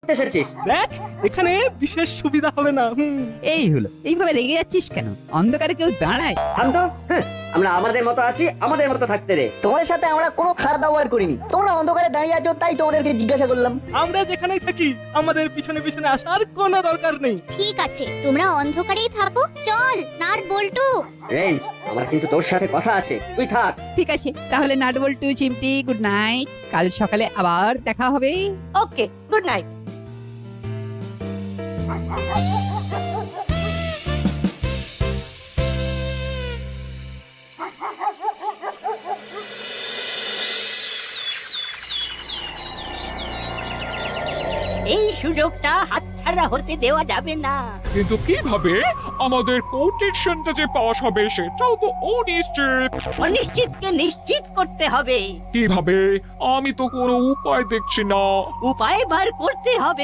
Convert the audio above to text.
করতে এসেছিস? দেখ এখানে বিশেষ সুবিধা হবে না। এই হলো, এইভাবে রেগে যাচ্ছিস কেন? অন্ধকারে কেউ দাঁড়ায়? থাম তো। আমরা আমাদের মতো আছি, আমাদের মতো থাকতে দে। তোমাদের সাথে আমরা কোনো খারাপ ব্যবহার করিনি, তোমরা অন্ধকারে দাঁড়িয়ে আছো তাই তোমাদেরকে জিজ্ঞাসা করলাম। আমরা যেখানেই থাকি আমাদের পিছনে পিছনে আসার কোনো দরকার নেই। ঠিক আছে, তোমরা অন্ধকারেই থাকো। চল নাট বল্টু। রেঞ্জ, আমার কিন্তু তোর সাথে কথা আছে, তুই থাক। ঠিক আছে, তাহলে নাটবল্টু চিমটি গুড নাইট। কাল সকালে আবার দেখা হবে। ওকে, গুড নাইট। এই সুযোগটা হাতছাড়া হতে দেওয়া যাবে না। কিন্তু কিভাবে আমাদের কোটেশনটা যে পাস হবে সেটাও তো অনিশ্চিত। অনিশ্চিতকে নিশ্চিত করতে হবে। কিভাবে? আমি তো কোনো উপায় দেখছি না। উপায় বার করতে হবে।